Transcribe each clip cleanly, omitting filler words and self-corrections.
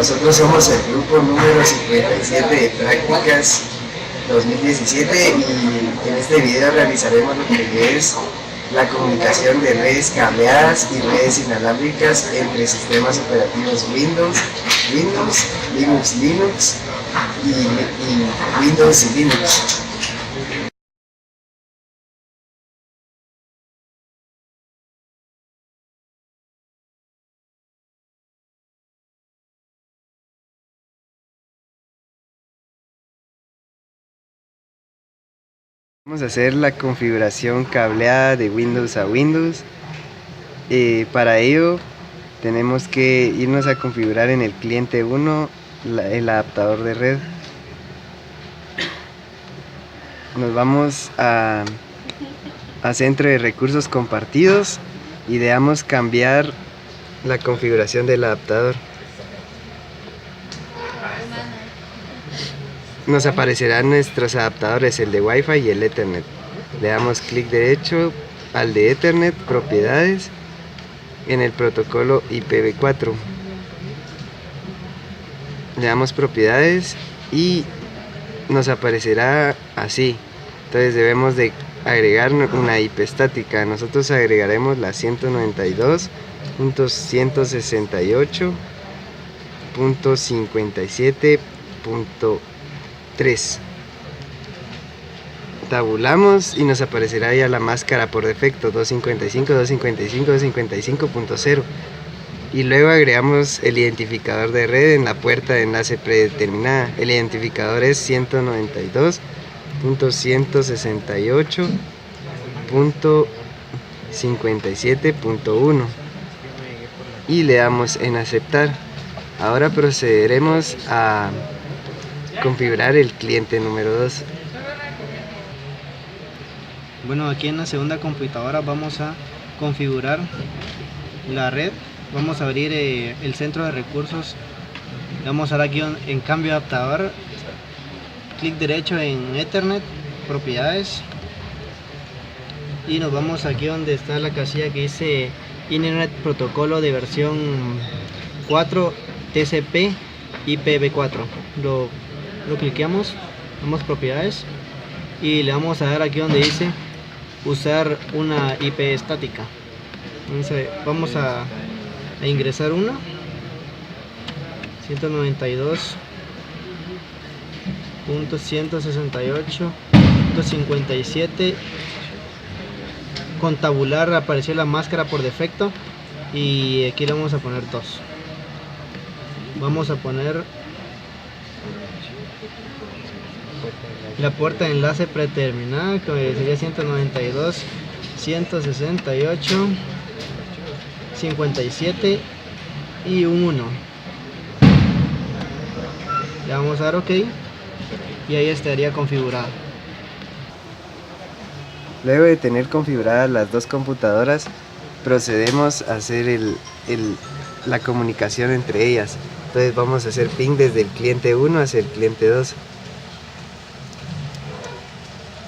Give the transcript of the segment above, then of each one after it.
nosotros somos el grupo número 57 de prácticas 2017 y en este video realizaremos lo que es la comunicación de redes cableadas y redes inalámbricas entre sistemas operativos Windows, Linux y Windows y Linux. Vamos a hacer la configuración cableada de Windows a Windows. Para ello tenemos que irnos a configurar en el cliente 1 el adaptador de red. Nos vamos a centro de recursos compartidos y le damos cambiar la configuración del adaptador. Nos aparecerán nuestros adaptadores, el de Wi-Fi y el Ethernet. Le damos clic derecho al de Ethernet, propiedades, en el protocolo IPv4. Le damos propiedades y nos aparecerá así. Entonces debemos de agregar una IP estática. Nosotros agregaremos la 192.168.57.3. Tabulamos y nos aparecerá ya la máscara por defecto 255.255.255.0 y luego agregamos el identificador de red en la puerta de enlace predeterminada. El identificador es 192.168.57.1 y le damos en aceptar. Ahora procederemos a configurar el cliente número 2. Bueno, aquí en la segunda computadora vamos a configurar la red. Vamos a abrir el centro de recursos. Le vamos a dar aquí en cambio de adaptador, clic derecho en Ethernet, propiedades, y nos vamos aquí donde está la casilla que dice Internet Protocolo de versión 4 TCP IPv4. Lo cliqueamos, damos propiedades y le vamos a dar aquí donde dice usar una IP estática. Entonces vamos a ingresar una 192.168.57. con tabular apareció la máscara por defecto y aquí le vamos a poner 2. Vamos a poner la puerta de enlace predeterminada, que sería 192.168.57 y un 1. Le vamos a dar OK y ahí estaría configurado. Luego de tener configuradas las dos computadoras, procedemos a hacer la comunicación entre ellas. Entonces vamos a hacer ping desde el cliente 1 hacia el cliente 2.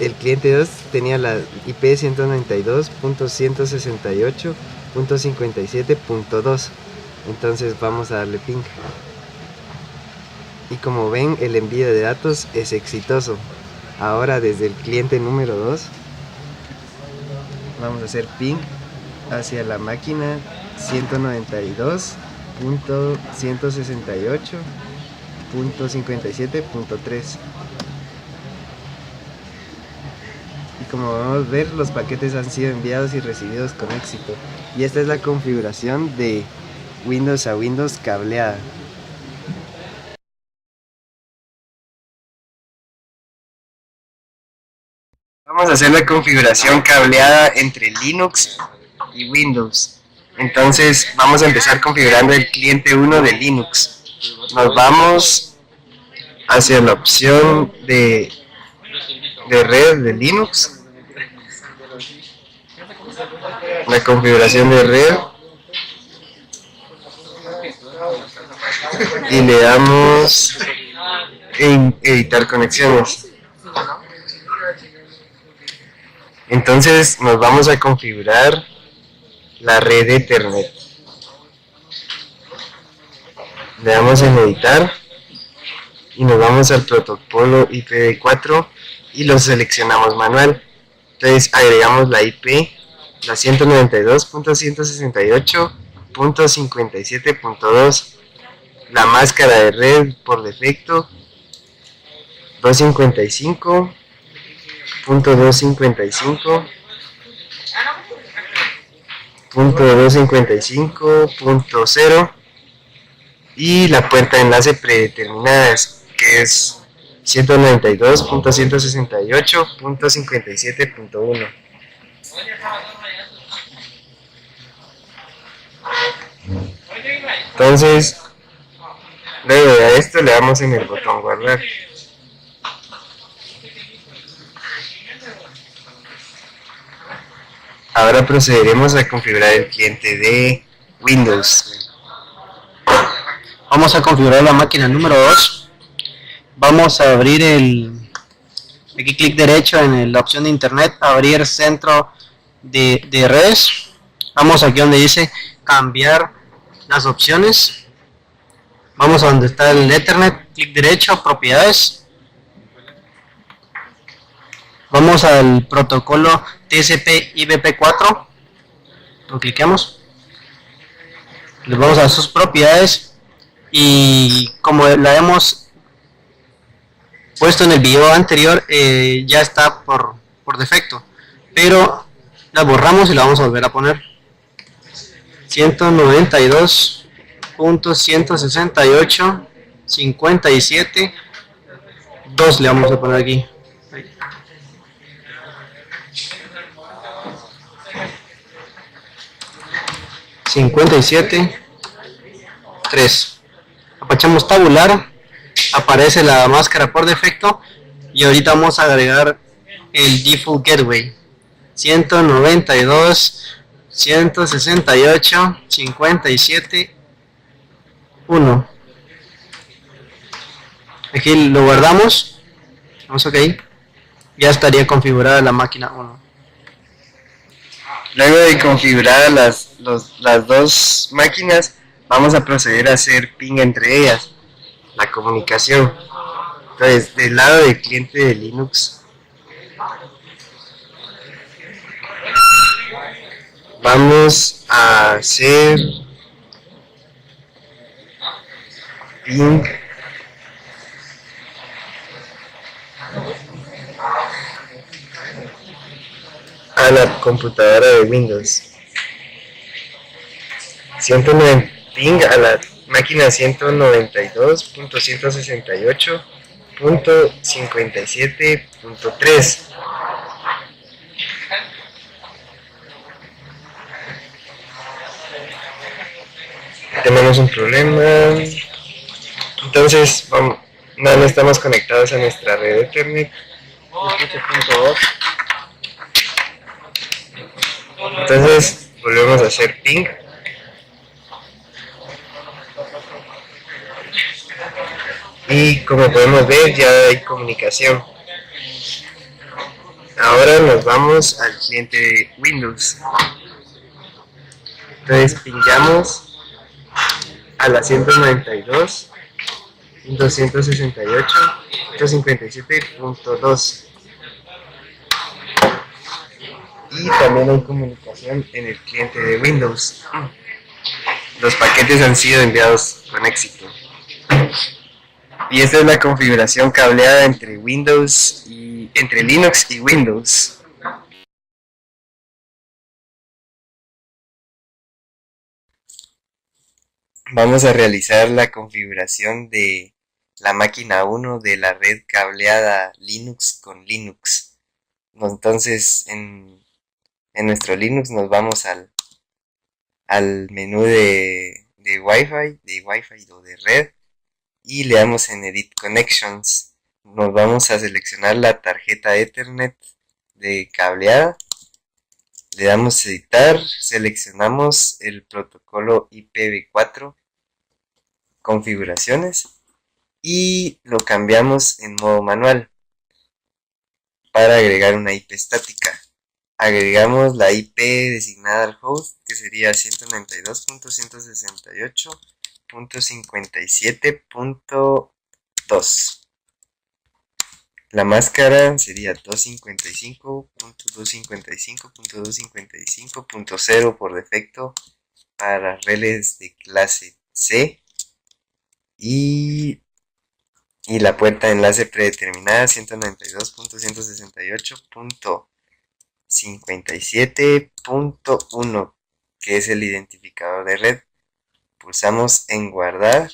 El cliente 2 tenía la IP 192.168.57.2. entonces vamos a darle ping. Y como ven, el envío de datos es exitoso. Ahora desde el cliente número 2 vamos a hacer ping hacia la máquina 192.168.57.3. y como podemos ver, los paquetes han sido enviados y recibidos con éxito. Y esta es la configuración de Windows a Windows cableada. Vamos a hacer la configuración cableada entre Linux y Windows. Entonces vamos a empezar configurando el cliente 1 de Linux. Nos vamos hacia la opción de red de Linux, la configuración de red, y le damos en editar conexiones. Entonces nos vamos a configurar la red Ethernet. Le damos en editar y nos vamos al protocolo IPv4 y lo seleccionamos manual. Entonces agregamos la IP, la 192.168.57.2, la máscara de red por defecto 255.255.255.0 y la puerta de enlace predeterminada que es 192.168.57.1. Entonces, luego de esto le damos en el botón guardar. Ahora procederemos a configurar el cliente de Windows. Vamos a configurar la máquina número 2. Vamos a abrir aquí clic derecho en la opción de internet, abrir centro de redes. Vamos aquí donde dice cambiar las opciones. Vamos a donde está el Ethernet, clic derecho, propiedades. Vamos al protocolo TCP/IP4. Lo cliqueamos. Les vamos a sus propiedades y como la hemos puesto en el video anterior, ya está por defecto, pero la borramos y la vamos a volver a poner. 192.168.57.2 le vamos a poner aquí. .3. Apachamos tabular, aparece la máscara por defecto y ahorita vamos a agregar el default gateway 192.168.57.1. Aquí lo guardamos, vamos ok, ya estaría configurada la máquina 1. Luego de configurar las dos máquinas, vamos a proceder a hacer ping entre ellas, la comunicación. Entonces, del lado del cliente de Linux, vamos a hacer ping a la computadora de Windows. 190 ping a la máquina 192.168.57.3. Tenemos un problema. Entonces, no estamos conectados a nuestra red Ethernet. Entonces, volvemos a hacer ping. Y como podemos ver, ya hay comunicación. Ahora nos vamos al cliente de Windows. Entonces pingamos a la 192.268.57.2. Y también hay comunicación en el cliente de Windows. Los paquetes han sido enviados con éxito. Y esta es la configuración cableada entre Linux y Windows. Vamos a realizar la configuración de la máquina 1 de la red cableada Linux con Linux. Entonces, en nuestro Linux nos vamos al menú de Wi-Fi o de red y le damos en Edit Connections. Nos vamos a seleccionar la tarjeta Ethernet de cableada, le damos editar, seleccionamos el protocolo IPv4, configuraciones y lo cambiamos en modo manual para agregar una IP estática. Agregamos la IP designada al host, que sería 192.168.57.2 192.57.2. La máscara sería 255.255.255.0 por defecto para relés de clase C. Y la puerta de enlace predeterminada 192.168.57.1, que es el identificador de red. Pulsamos en guardar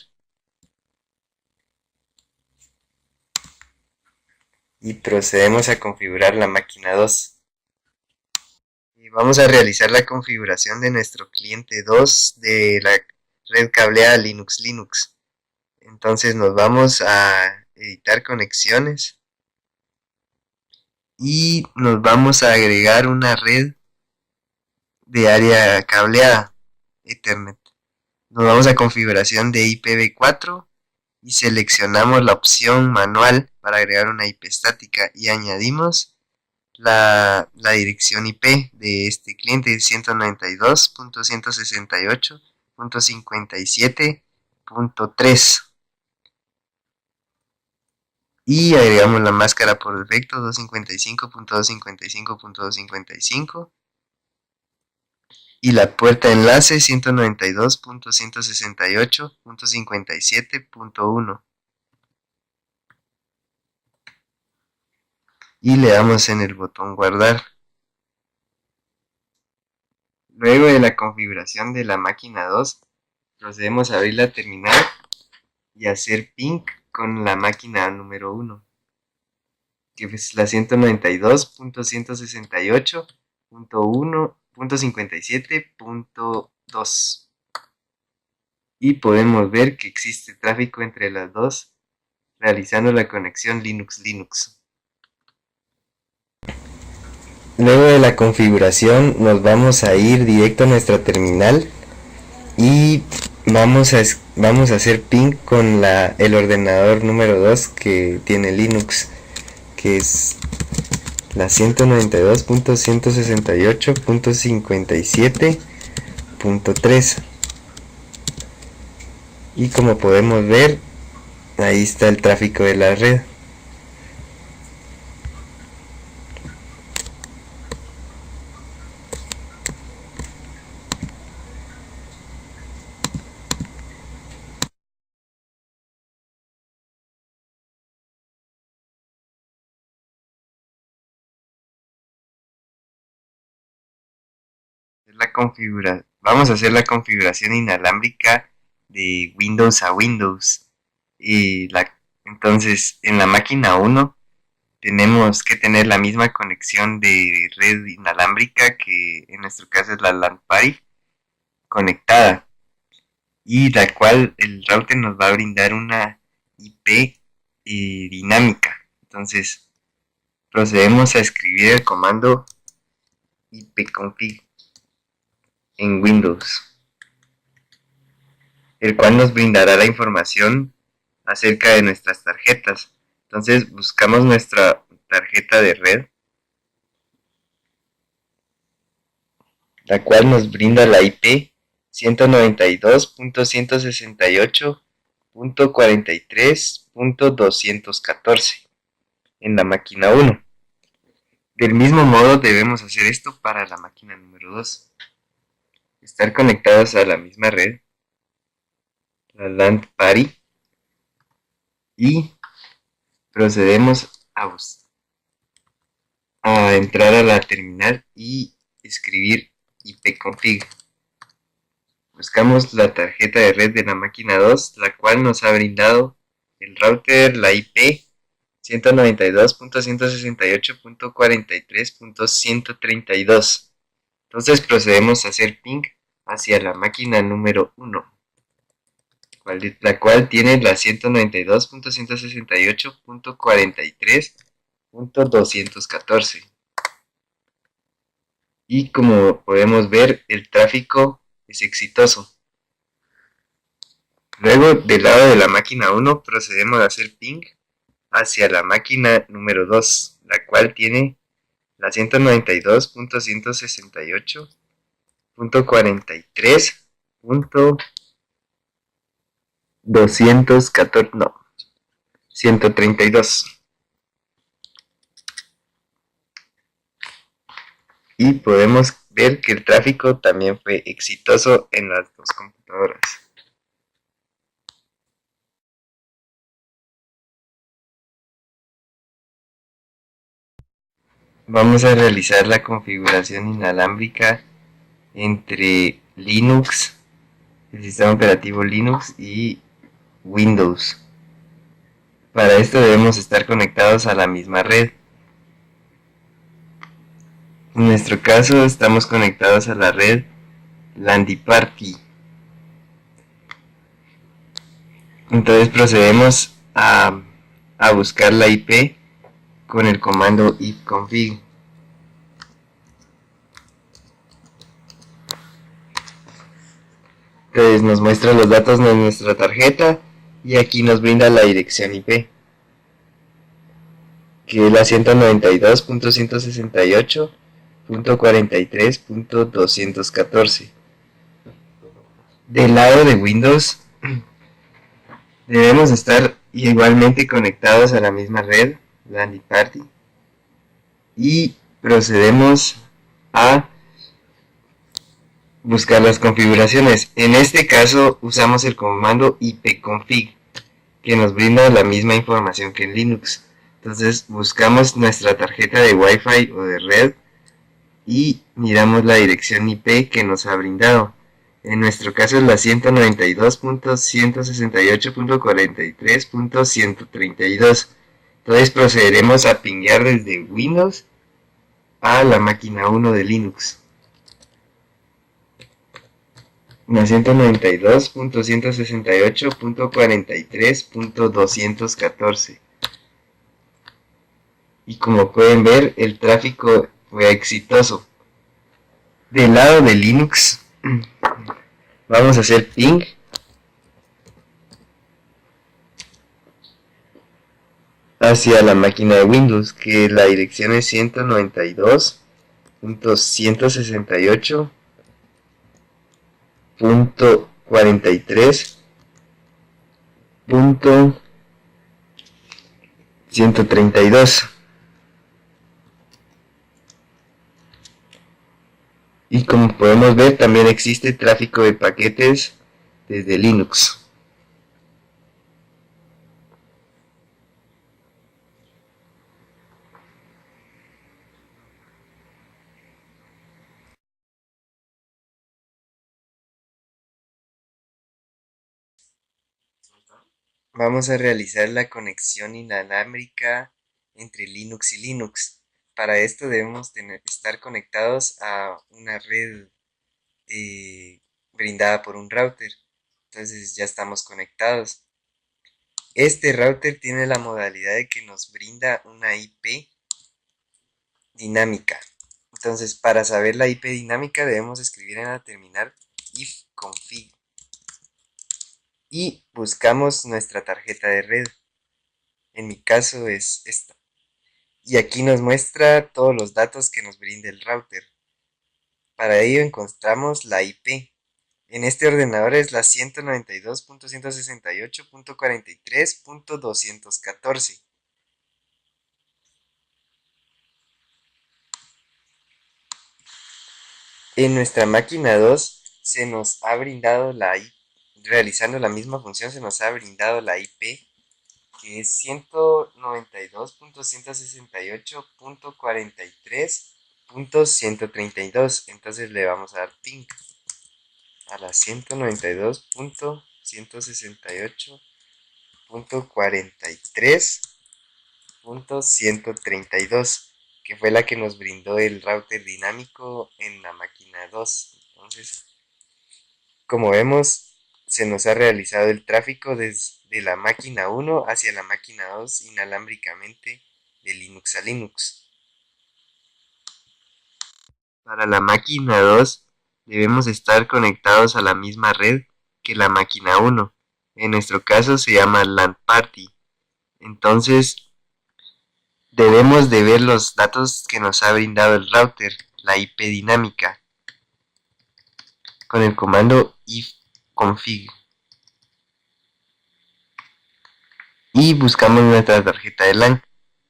y procedemos a configurar la máquina 2. Y vamos a realizar la configuración de nuestro cliente 2 de la red cableada Linux. Entonces nos vamos a editar conexiones y nos vamos a agregar una red de área cableada Ethernet. Nos vamos a configuración de IPv4 y seleccionamos la opción manual para agregar una IP estática y añadimos la dirección IP de este cliente 192.168.57.3 y agregamos la máscara por defecto 255.255.255 y la puerta de enlace 192.168.57.1 y le damos en el botón guardar. Luego de la configuración de la máquina 2, procedemos a abrir la terminal y hacer ping con la máquina número 1, que es la 192.168.1.57.2. Y podemos ver que existe tráfico entre las dos, realizando la conexión Linux. Luego de la configuración nos vamos a ir directo a nuestra terminal y vamos a hacer ping con el ordenador número 2 que tiene Linux, que es la 192.168.57.3 y como podemos ver, ahí está el tráfico de la red. Vamos a hacer la configuración inalámbrica de Windows a Windows. Entonces, en la máquina 1 tenemos que tener la misma conexión de red inalámbrica, que en nuestro caso es la LAN Party, conectada, y la cual el router nos va a brindar una IP dinámica. Entonces, procedemos a escribir el comando ipconfig en Windows, el cual nos brindará la información acerca de nuestras tarjetas. Entonces buscamos nuestra tarjeta de red, la cual nos brinda la IP 192.168.43.214 en la máquina 1. Del mismo modo debemos hacer esto para la máquina número 2. Estar conectados a la misma red, la LAN Party, y procedemos a entrar a la terminal y escribir ipconfig. Buscamos la tarjeta de red de la máquina 2, la cual nos ha brindado el router, la IP 192.168.43.132. Entonces procedemos a hacer ping hacia la máquina número 1, la cual tiene la 192.168.43.214. Y como podemos ver, el tráfico es exitoso. Luego, del lado de la máquina 1, procedemos a hacer ping hacia la máquina número 2, la cual tiene la 192.168.43.214. 214, no, 132. Y podemos ver que el tráfico también fue exitoso en las dos computadoras. Vamos a realizar la configuración inalámbrica entre Linux, el sistema operativo Linux y Windows. Para esto debemos estar conectados a la misma red. En nuestro caso estamos conectados a la red Landiparty. Entonces procedemos a buscar la IP con el comando ifconfig. Entonces nos muestra los datos de nuestra tarjeta y aquí nos brinda la dirección IP, que es la 192.168.43.214. Del lado de Windows debemos estar igualmente conectados a la misma red, Landiparty, y procedemos a buscar las configuraciones. En este caso usamos el comando ipconfig, que nos brinda la misma información que en Linux. Entonces buscamos nuestra tarjeta de Wi-Fi o de red y miramos la dirección IP que nos ha brindado. En nuestro caso es la 192.168.43.132. Entonces procederemos a pinguear desde Windows a la máquina 1 de Linux. La 192.168.43.214. Y como pueden ver, el tráfico fue exitoso. Del lado de Linux, vamos a hacer ping hacia la máquina de Windows, que la dirección es 192.168.43.132. Y como podemos ver, también existe tráfico de paquetes desde Linux. Vamos a realizar la conexión inalámbrica entre Linux y Linux. Para esto debemos estar conectados a una red brindada por un router. Entonces ya estamos conectados. Este router tiene la modalidad de que nos brinda una IP dinámica. Entonces, para saber la IP dinámica debemos escribir en la terminal ifconfig y buscamos nuestra tarjeta de red. En mi caso es esta. Y aquí nos muestra todos los datos que nos brinda el router. Para ello encontramos la IP. En este ordenador es la 192.168.43.214. En nuestra máquina 2 se nos ha brindado la IP, realizando la misma función se nos ha brindado la IP, que es 192.168.43.132. Entonces le vamos a dar ping a la 192.168.43.132, que fue la que nos brindó el router dinámico en la máquina 2. Entonces, como vemos, se nos ha realizado el tráfico desde la máquina 1 hacia la máquina 2 inalámbricamente de Linux a Linux. Para la máquina 2 debemos estar conectados a la misma red que la máquina 1. En nuestro caso se llama LAN Party. Entonces debemos de ver los datos que nos ha brindado el router, la IP dinámica, con el comando ifconfig. y buscamos nuestra tarjeta de LAN.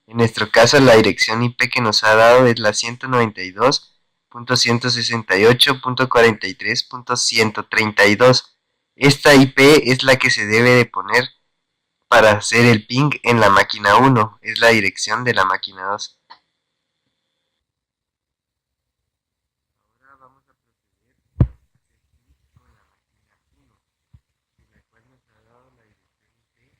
En nuestro caso, la dirección IP que nos ha dado es la 192.168.43.132. Esta IP es la que se debe de poner para hacer el ping en la máquina 1, es la dirección de la máquina 2. Ahora vamos a proceder a hacer ping con la máquina 1, en la cual nos ha dado la dirección IP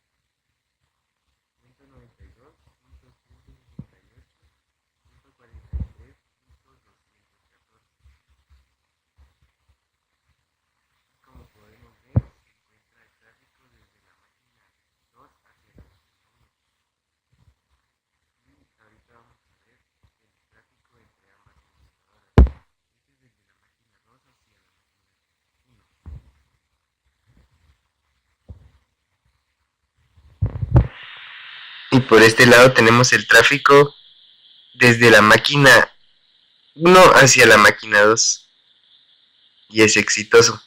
192.168.43.214. Como podemos ver, se encuentra el tráfico desde la máquina 2 hacia la máquina 1. Y ahorita vamos a ver el tráfico entre ambas computadoras. Este es desde la máquina 2 hacia la máquina 1. Y por este lado tenemos el tráfico desde la máquina 1 hacia la máquina 2. Y es exitoso.